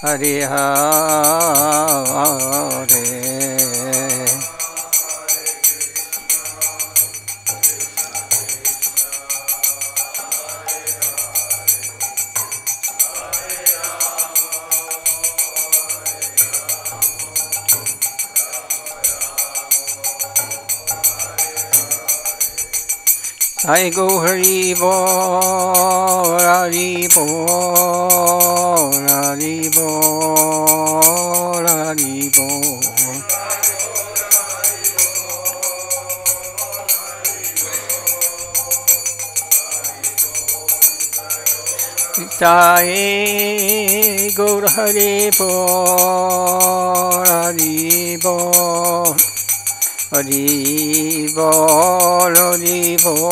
Hari Hare. I go Hari Bol, Hari Bol, Hari Bol, Hari Bol. Jai Gaur Hari Bol, Hari Bol. Hari Bol, Hari Bol.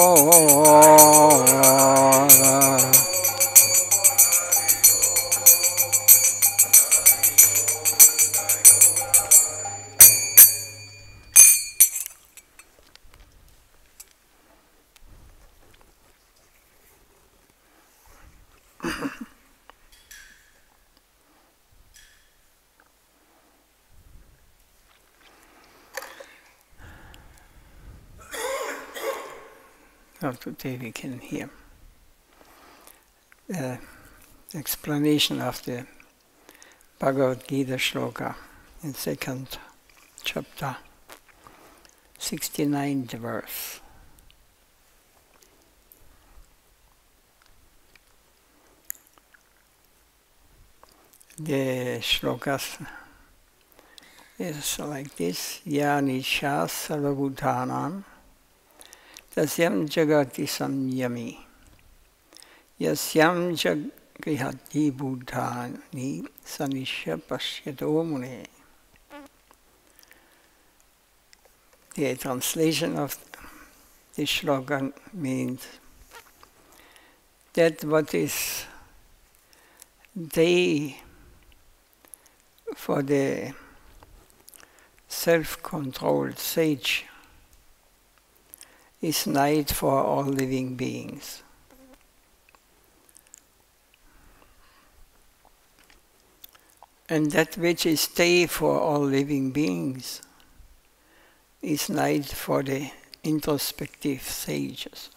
Now today we can hear the explanation of the Bhagavad Gita shloka in second chapter, 69th verse. The shlokas is like this: Ya nisha sarvabhutanam tasyam jagati samyami yasyam jagrihati bhutani sanishya pashyato mune. The translation of this shloka means that what is day for the self-controlled sage is night for all living beings. And that which is day for all living beings is night for the introspective sages.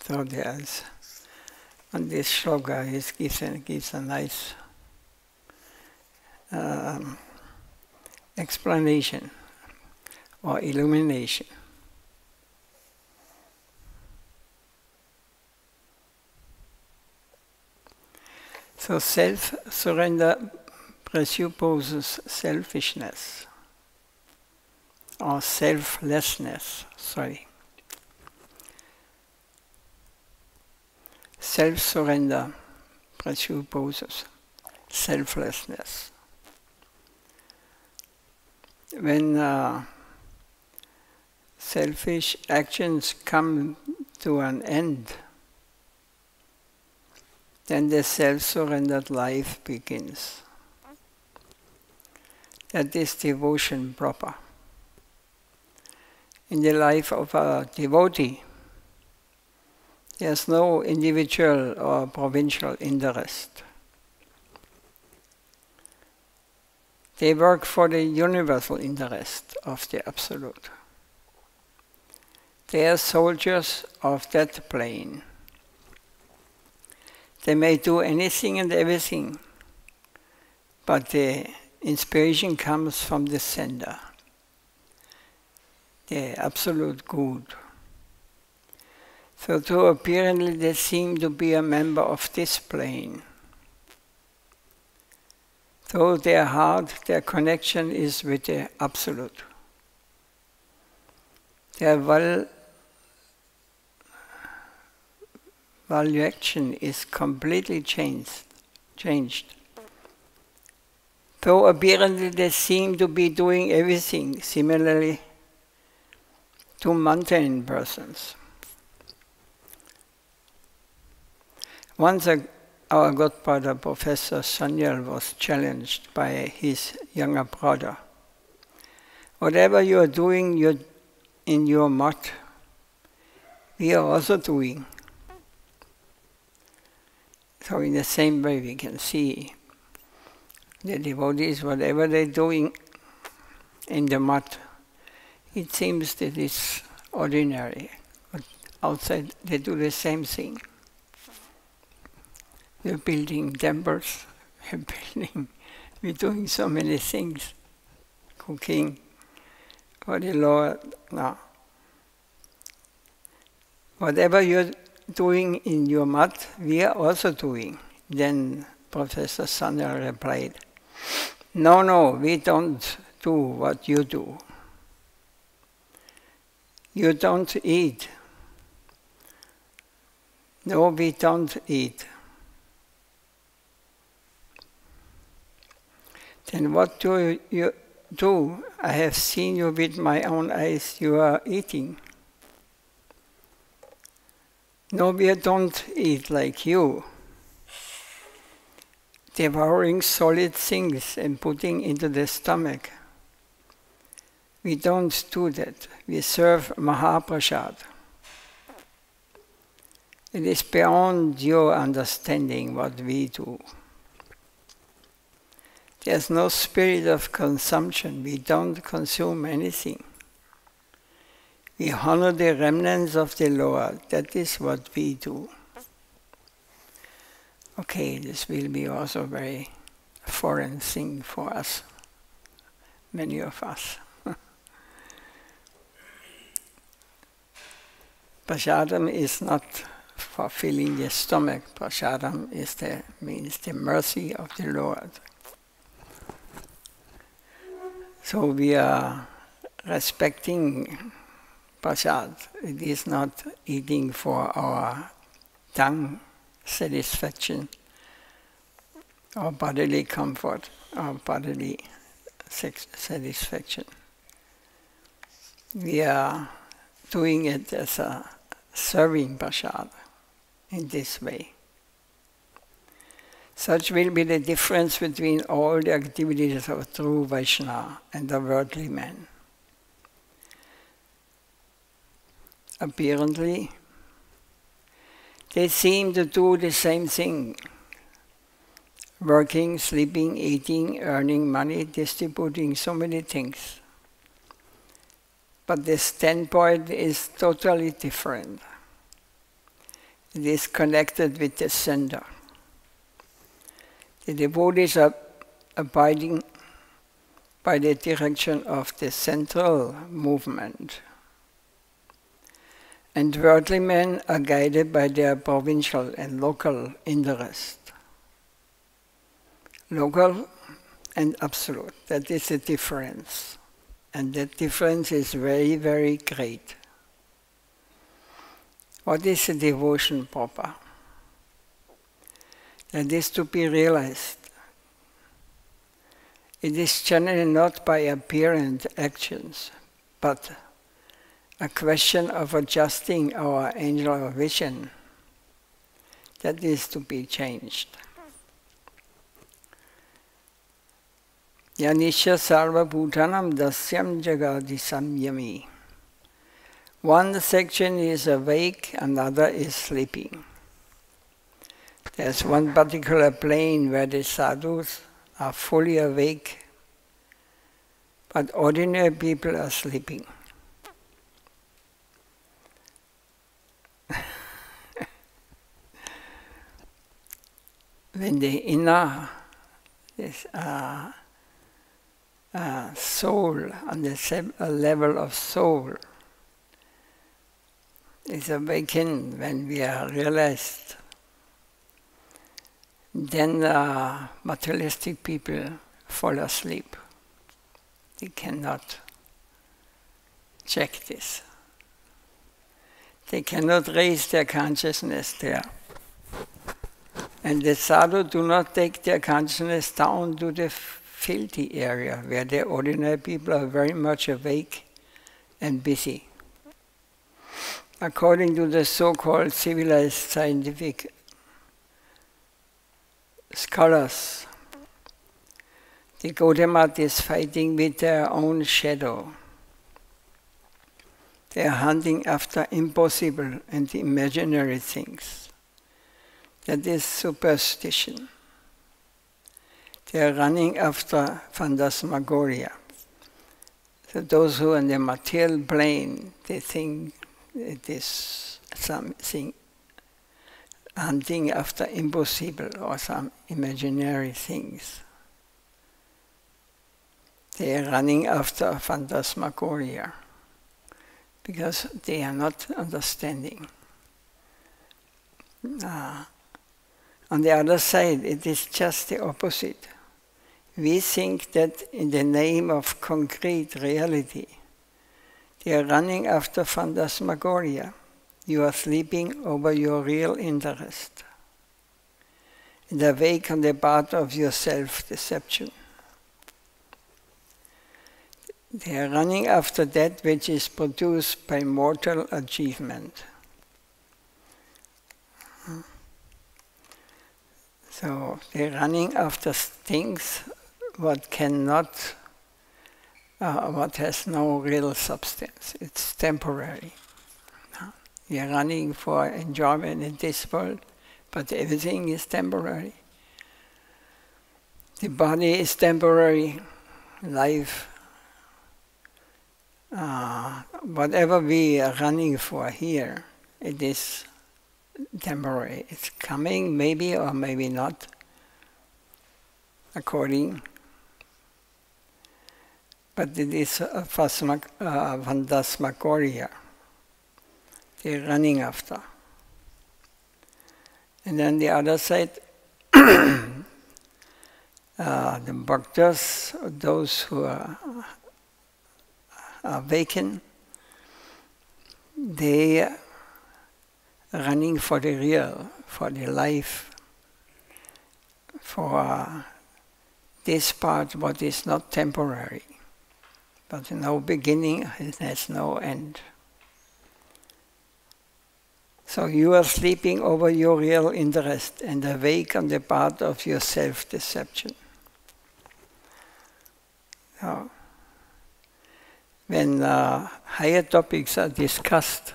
So there's, on this shloka, it gives a nice explanation or illumination. So self-surrender presupposes selfishness or selflessness, Self-surrender presupposes selflessness. When selfish actions come to an end, then the self-surrendered life begins. That is devotion proper. In the life of a devotee, there's no individual or provincial interest. They work for the universal interest of the Absolute. They are soldiers of that plane. They may do anything and everything, but the inspiration comes from the sender, the Absolute Good. So though apparently they seem to be a member of this plane, though their heart, their connection is with the Absolute. Their valuation is completely changed. Though apparently they seem to be doing everything similarly to mundane persons. Once our godfather, Professor Sanyal, was challenged by his younger brother. Whatever you are doing in your mud, we are also doing. So in the same way we can see the devotees, whatever they're doing in the mat, it seems that it's ordinary. But outside they do the same thing. We're building temples, we're doing so many things, cooking for the Lord. No. Whatever you're doing in your mat, we are also doing. Then Professor Sanya replied, no, we don't do what you do. You don't eat. No, we don't eat. Then what do you do? I have seen you with my own eyes, you are eating. No, we don't eat like you. Devouring solid things and putting into the stomach. We don't do that. We serve Mahaprasad. It is beyond your understanding what we do. There's no spirit of consumption. We don't consume anything. We honor the remnants of the Lord. That is what we do. Okay, this will be also a very foreign thing for us, many of us. Prasadam is not for filling the stomach. Prasadam means the mercy of the Lord. So we are respecting prasad. It is not eating for our tongue satisfaction, or bodily comfort, or bodily satisfaction. We are doing it as a serving prasad in this way. Such will be the difference between all the activities of a true Vaishnava and a worldly man. Apparently, they seem to do the same thing. Working, sleeping, eating, earning money, distributing so many things. But the standpoint is totally different. It is connected with the sender. The devotees are abiding by the direction of the central movement. And worldly men are guided by their provincial and local interest. Local and absolute, that is the difference. And that difference is very, very great. What is a devotion proper? That is to be realized. It is generally not by apparent actions, but a question of adjusting our angular vision. That is to be changed. Yanisha sarva bhutanam dasyam jagati samyami. One section is awake, another is sleeping. There's one particular plane where the sadhus are fully awake, but ordinary people are sleeping. When the inner soul, on the level of soul, is awakened, when we are realized, then materialistic people fall asleep. They cannot check this. They cannot raise their consciousness there. And the sadhu do not take their consciousness down to the filthy area where the ordinary people are very much awake and busy. According to the so-called civilized scientific scholars, the Gaudiya is fighting with their own shadow. They are hunting after impossible and imaginary things. That is superstition. They are running after phantasmagoria. So those who are in the material plane, they think it is something hunting after impossible or some imaginary things. They are running after phantasmagoria because they are not understanding. On the other side, it is just the opposite. We think that in the name of concrete reality, they are running after phantasmagoria. You are sleeping over your real interest and awake on the path of your self-deception. They are running after that which is produced by mortal achievement. So they're running after things what cannot, what has no real substance. It's temporary. We are running for enjoyment in this world, but everything is temporary. The body is temporary, life, whatever we are running for here, it is temporary. It's coming, maybe or maybe not, according. But it is phantasmagoria. They're running after. And then the other side, the bhaktas, those who are awakened, they are running for the real, for the life, for this part what is not temporary, but no beginning, it has no end. So you are sleeping over your real interest and awake on the path of your self-deception. So, when higher topics are discussed,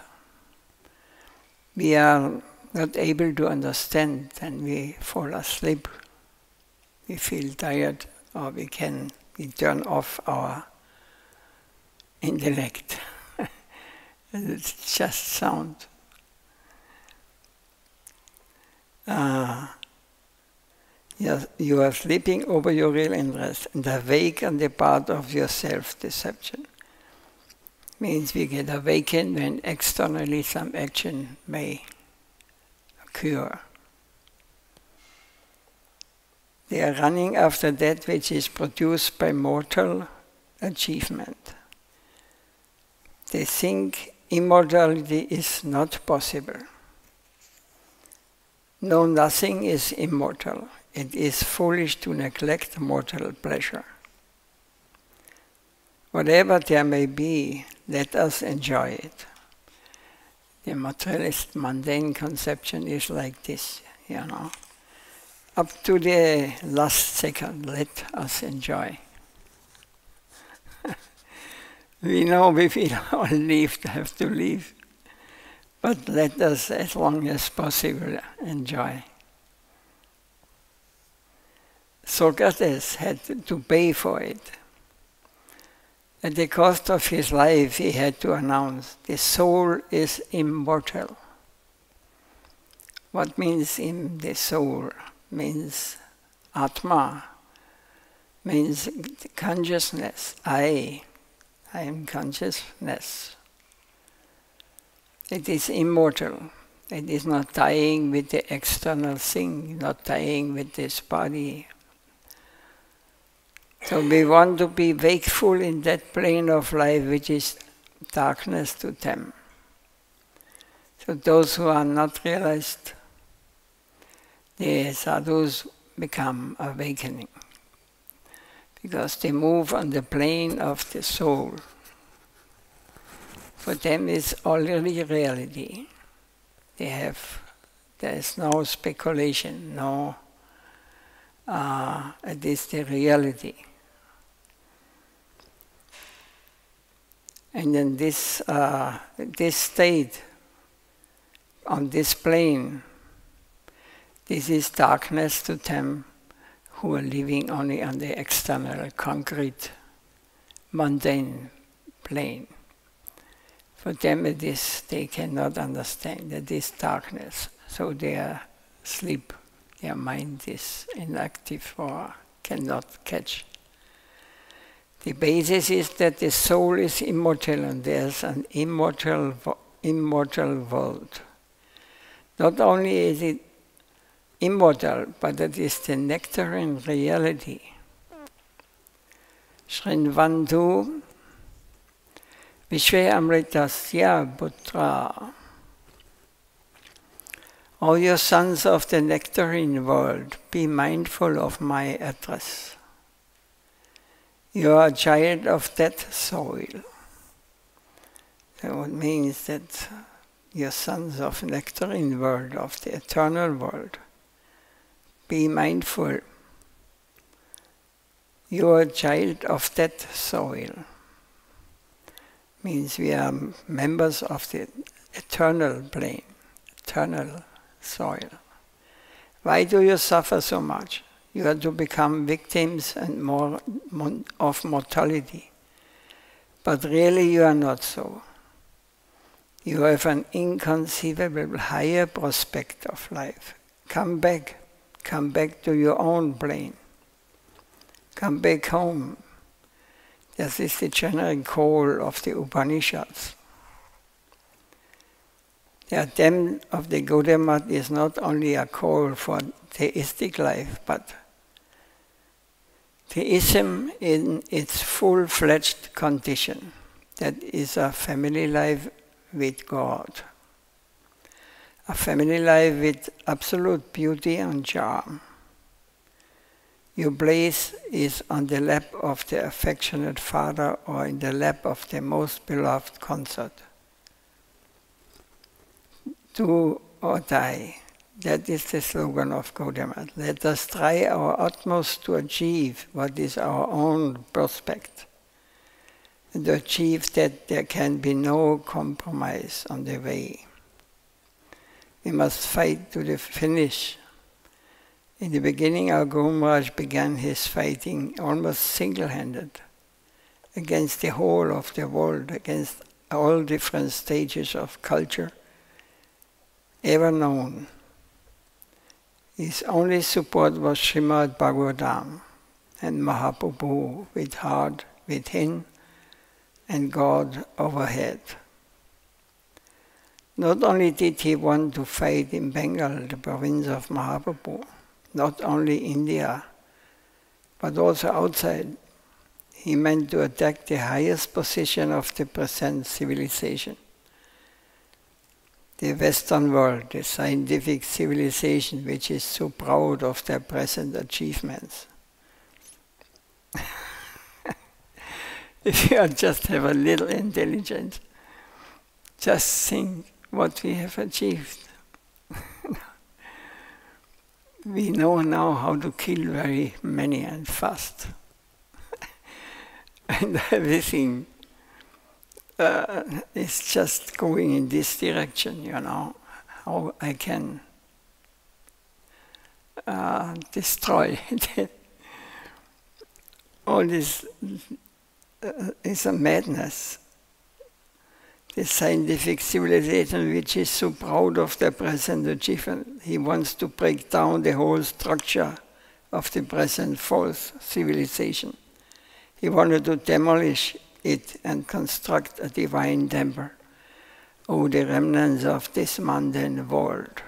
we are not able to understand and we fall asleep. We feel tired, or we turn off our intellect. It's just sound. You are sleeping over your real interest and awake on the path of your self-deception. Means we get awakened when externally some action may occur. They are running after that which is produced by mortal achievement. They think immortality is not possible. No, nothing is immortal. It is foolish to neglect mortal pleasure. Whatever there may be, let us enjoy it. The materialist, mundane conception is like this, Up to the last second, let us enjoy. We know we will all have to leave, but let us, as long as possible, enjoy. Socrates had to pay for it. At the cost of his life, he had to announce, the soul is immortal. What means in the soul? Means Atma, means consciousness. I am consciousness. It is immortal. It is not tying with the external thing, not tying with this body. So we want to be wakeful in that plane of life which is darkness to them. So those who are not realized, the sadhus become awakening because they move on the plane of the soul. For them it's already reality. There is no speculation, it is the reality. And in this state, on this plane, This is darkness to them who are living only on the external, concrete, mundane plane. For them it is, they cannot understand that this darkness, so they are asleep, their mind is inactive or cannot catch. The basis is that the soul is immortal and there's an immortal world. Not only is it immortal, but it is the nectarine reality. Shrinvantu Vishve Amritasya Putra. O you sons of the nectarine world, be mindful of my address. You are a child of that soil. So it means that you're sons of the nectarine world, of the eternal world. Be mindful. You are a child of that soil. Means we are members of the eternal plane, eternal soil. Why do you suffer so much? You are to become victims and more of mortality. But really you are not so. You have an inconceivable higher prospect of life. Come back to your own plane. Come back home. This is the general call of the Upanishads. The attempt of the Gaudiya Math is not only a call for theistic life, but theism in its full-fledged condition. That is a family life with God. A family life with absolute beauty and charm. Your place is on the lap of the affectionate father or in the lap of the most beloved consort. Do or die. That is the slogan of Gaudiya Math. Let us try our utmost to achieve what is our own prospect. And to achieve that there can be no compromise on the way. We must fight to the finish. In the beginning, our Guru Maharaj began his fighting almost single-handed against the whole of the world, against all different stages of culture ever known. His only support was Srimad Bhagavatam and Mahaprabhu with heart within and God overhead. Not only did he want to fight in Bengal, the province of Mahaprabhu, not only India, but also outside. He meant to attack the highest position of the present civilization. The Western world, the scientific civilization which is so proud of their present achievements. If you just have a little intelligence, just think what we have achieved. We know now how to kill very many and fast. And everything is just going in this direction, you know, how I can destroy it. All this is a madness. The scientific civilization which is so proud of their present achievement, he wants to break down the whole structure of the present false civilization. He wanted to demolish it and construct a divine temple over the remnants of this mundane world.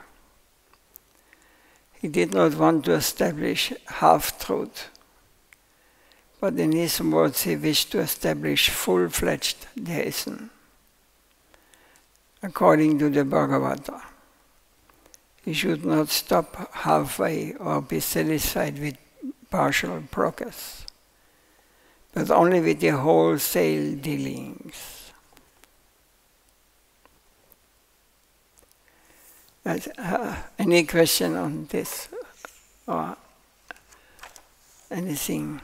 He did not want to establish half-truth, but in his words he wished to establish full-fledged deism. According to the Bhagavata, he should not stop halfway or be satisfied with partial progress, but only with the wholesale dealings. Any question on this or anything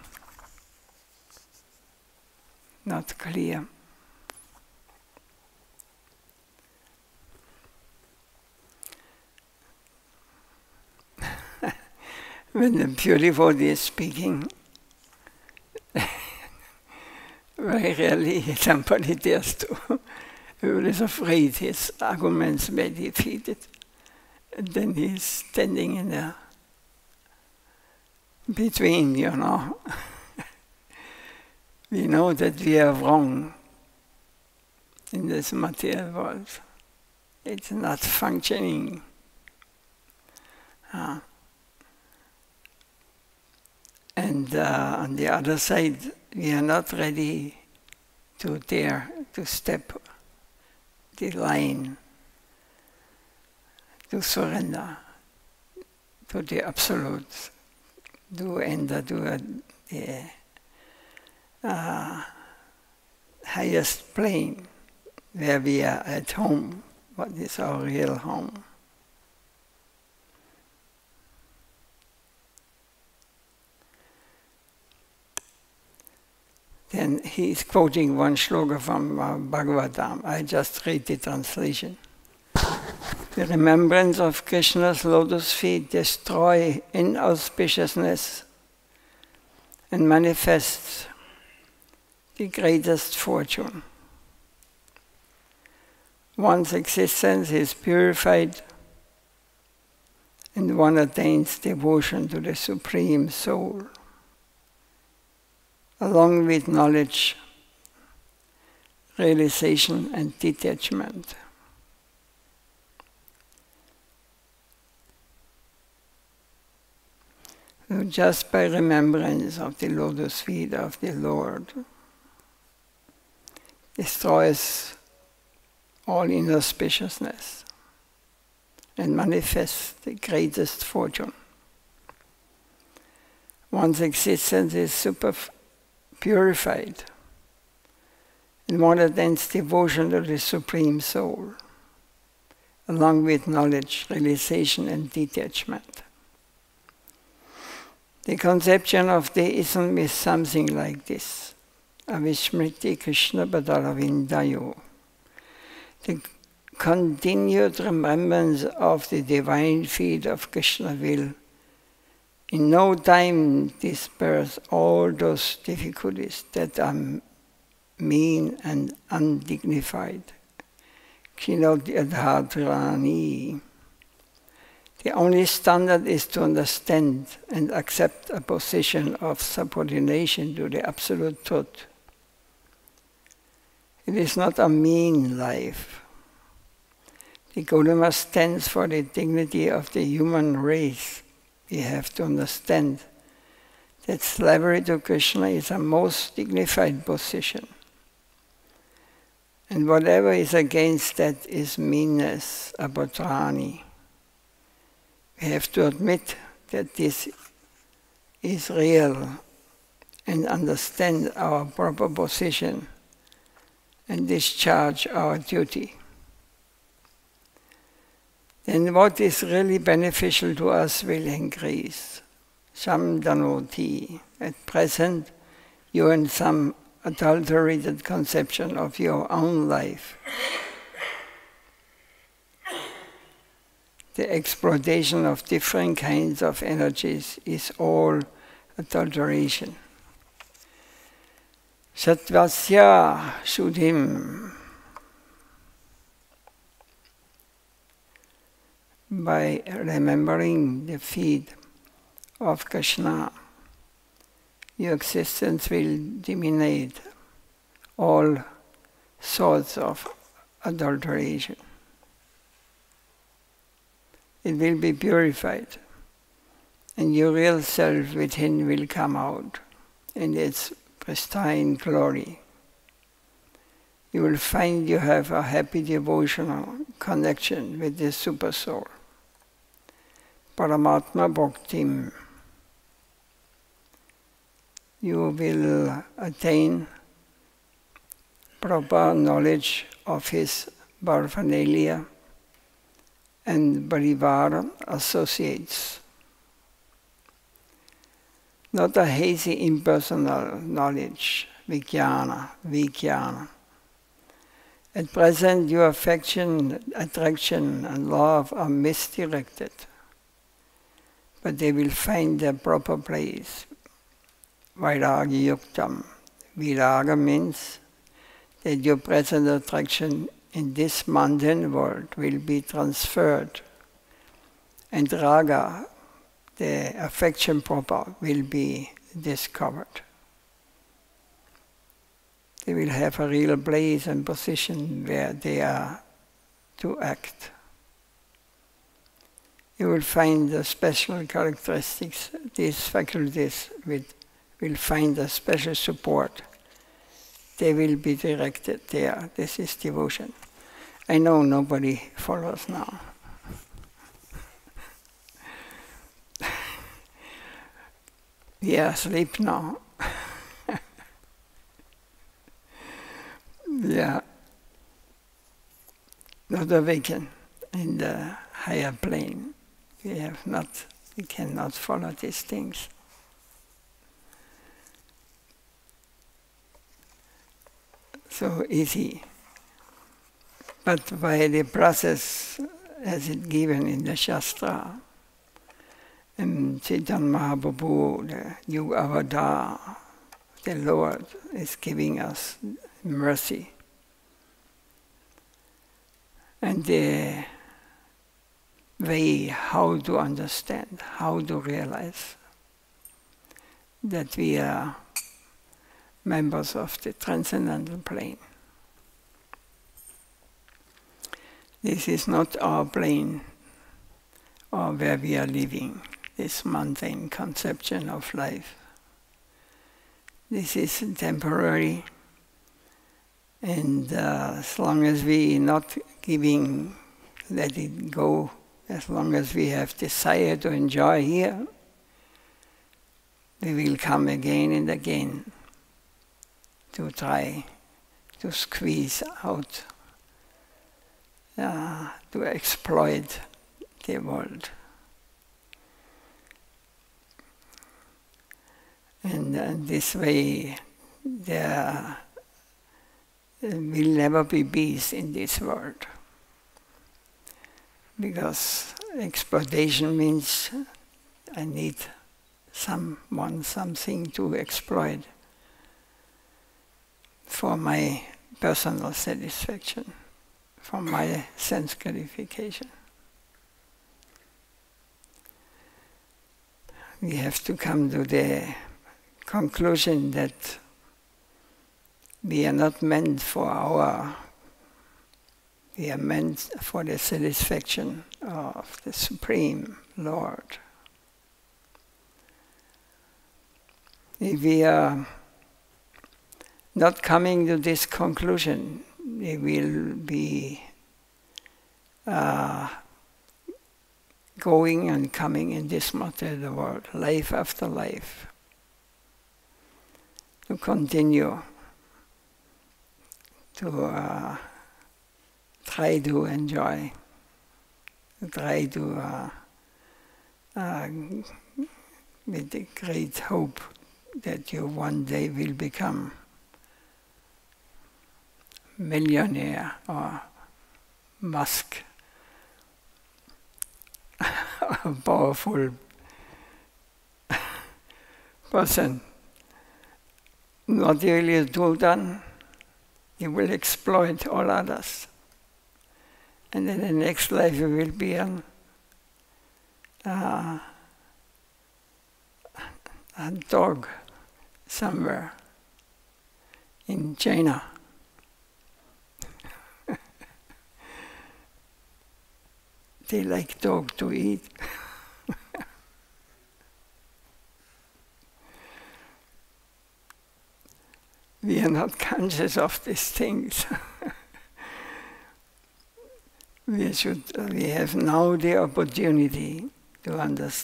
not clear? when the pure devotee is speaking, very rarely somebody dares to. Everybody is afraid his arguments may be defeated. And then he's standing in the between, you know. We know that we are wrong in this material world. It's not functioning. And on the other side, we are not ready to dare to step the line, to surrender to the absolute, to enter to the highest plane where we are at home, what is our real home. Then he is quoting one shloka from Bhagavatam. I just read the translation. The remembrance of Krishna's lotus feet destroy inauspiciousness and manifests the greatest fortune. One's existence is purified and one attains devotion to the Supreme Soul, along with knowledge, realization, and detachment. So just by remembrance of the lotus feet of the Lord destroys all inauspiciousness and manifests the greatest fortune. One's existence is super purified, and one attains devotion to the Supreme Soul, along with knowledge, realization, and detachment. The conception of deism is something like this. Avismriti Krishna Padaravindayo. The continued remembrance of the divine feet of Krishna will in no time disperse all those difficulties that are mean and undignified. Kshinodyadhatrani. The only standard is to understand and accept a position of subordination to the absolute truth. It is not a mean life. The Gaudiya stands for the dignity of the human race. We have to understand that slavery to Krishna is a most dignified position. And whatever is against that is meanness, abhadrani. We have to admit that this is real and understand our proper position and discharge our duty. Then what is really beneficial to us will increase. Samdanoti. At present, you are in some adulterated conception of your own life. The exploitation of different kinds of energies is all adulteration. Sattvasya Shuddhim. By remembering the feet of Krishna, your existence will eliminate all sorts of adulteration. It will be purified, and your real self within will come out in its pristine glory. You will find you have a happy devotional connection with the Super Soul. Paramatma Bhaktim. You will attain proper knowledge of his paraphernalia and Parivar associates. Not a hazy impersonal knowledge, vijnana. At present, your affection, attraction, and love are misdirected. but they will find their proper place. Vairagya yuktam. Viraga means that your present attraction in this mundane world will be transferred, and raga, the affection proper, will be discovered. They will have a real place and position where they are to act. You will find the special characteristics, these faculties will find a special support. They will be directed there. This is devotion. I know nobody follows now. We are asleep now. We are not awakened in the higher plane. We cannot follow these things. So easy. But by the process as it given in the Shastra, and Chaitanya Mahaprabhu, the new avatar, the Lord is giving us mercy. And the way how to understand, how to realize that we are members of the transcendental plane. This is not our plane or where we are living, this mundane conception of life. This is temporary, and as long as we not giving, let it go, as long as we have desire to enjoy here, we will come again and again to try to squeeze out, to exploit the world. And this way there will never be peace in this world. Because exploitation means I need something to exploit for my personal satisfaction, for my sense gratification. We have to come to the conclusion that we are not meant for we are meant for the satisfaction of the Supreme Lord. If we are not coming to this conclusion, we will be going and coming in this material world, life after life, to continue to try to enjoy, try to, with the great hope that you one day will become millionaire or Musk, a powerful person. Not really do done, you will exploit all others. And in the next life you will be a dog somewhere in China. They like dog to eat. We are not conscious of these things. We have now the opportunity to understand